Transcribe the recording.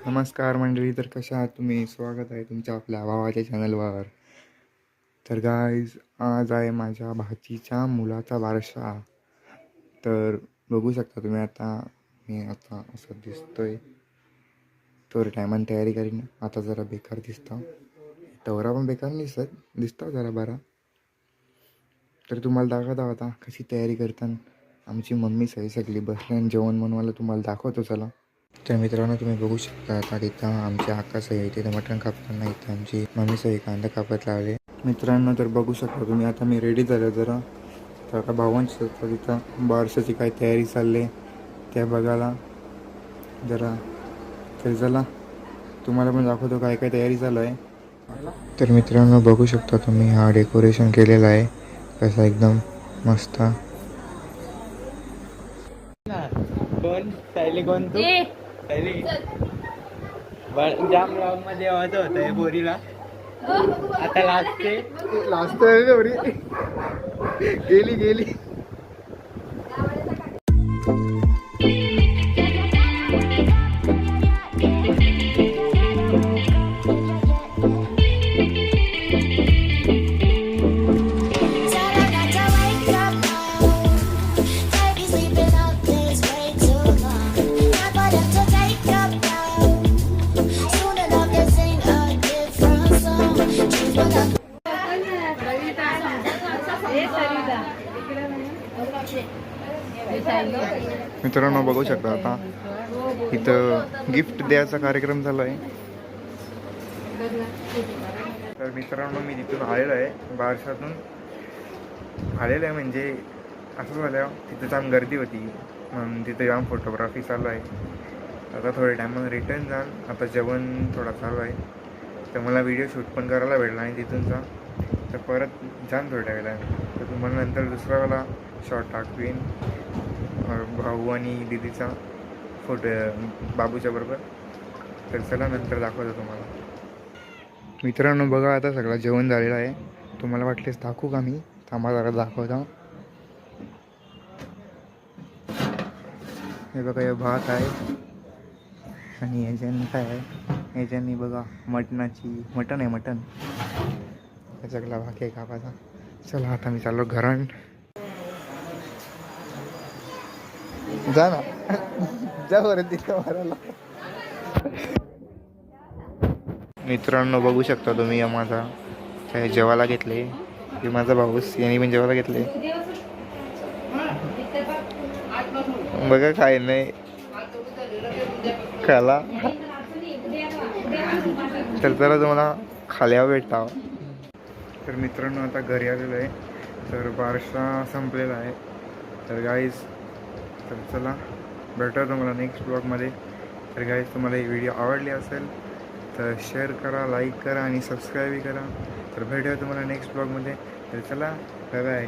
नमस्कार मंडळी, तर कशा आहात तुम्ही? स्वागत आहे तुमच्या आपल्या भावाच्या चॅनलवर. तर गाईज, आज आहे माझ्या भाचीच्या मुलाचा बारसा. तर बघू शकता तुम्ही, मी आता असं दिसतोय. थोड्या टायमाने तयारी करीन. आता जरा बेकार दिसता, टवरा पण बेकार दिसता जरा बरा. तर तुम्हाला दाखवता आता कशी तयारी करताना आमची मम्मी सगळी बसली आणि जेवण बनवायला तुम्हाला दाखवतो चला. तर मित्रांनो, तुम्ही बघू शकता आता तिथं आमच्या आका सही तिथं मटण कापताना इथं आमची मम्मी सही कांदा कापत लावले. मित्रांनो, तर बघू शकता तुम्ही, आता मी रेडी झालो जरा. तर आता भावांची तिथं बारशाची काय तयारी चालली त्या बघायला जरा. तर चला तुम्हाला पण दाखवतो काय काय तयारी चालू आहे. तर मित्रांनो, बघू शकता तुम्ही, हा डेकोरेशन केलेला आहे कसा एकदम मस्त. जाम ब्लॉग मध्ये आवायचं होतं बोरीला. आता लास्ट गेली मित्रांनो, बघू शकता आता इथं गिफ्ट द्यायचा कार्यक्रम चालू आहे. तर मित्रांनो, मी तिथून आलेलो आहे, बारशातून आलेलं आहे. म्हणजे असं झालं, तिथं जाम गर्दी होती म्हणून तिथं जाम फोटोग्राफी चालू आहे. आता थोड्या टायमात रिटर्न जाण. आता जेवण थोडा चालू आहे, तर मला व्हिडिओ शूट पण करायला भेटला आणि तिथूनचा. तर परत जाण थोड्या वेळेला. तर तुम्हाला नंतर दुसऱ्यावाला शॉट टाकवीन, भाऊ आणि दीदीचा फोटो बाबूच्या बरोबर. तर चला नंतर दाखवतो तुम्हाला. मित्रांनो बघा, आता सगळं जेवण झालेलं आहे. तुम्हाला वाटलेच दाखवू का मी? थांबा जरा दाखवता. हे बघा, हे भात आहे आणि ह्याच्यानी काय आहे, ह्याच्यानी बघा मटण आहे. सगळा भाग आहे कापाचा. चला आता मी चाललो घरात. जा ना, जा बरं तिथं मारायला. मित्रांनो बघू शकता तुम्ही, माझा काय जेवायला घेतले. हे माझा भाऊस, यांनी पण जेवायला घेतले. बघा काय नाही खाला. तर जरा तुम्हाला खाल्यावर भेटता. तर मित्रांनो, आता घरी आलेलो आहे. तर बारसा संपलेला आहे. तर गाईज, तर चला भेटूया तुम्हाला नेक्स्ट ब्लॉगमध्ये. तर गाईज, तुम्हाला ही व्हिडिओ आवडली असेल तर शेअर करा, लाईक करा आणि सबस्क्राईबही करा. तर भेटूया तुम्हाला नेक्स्ट ब्लॉगमध्ये. तर चला, बाय बाय.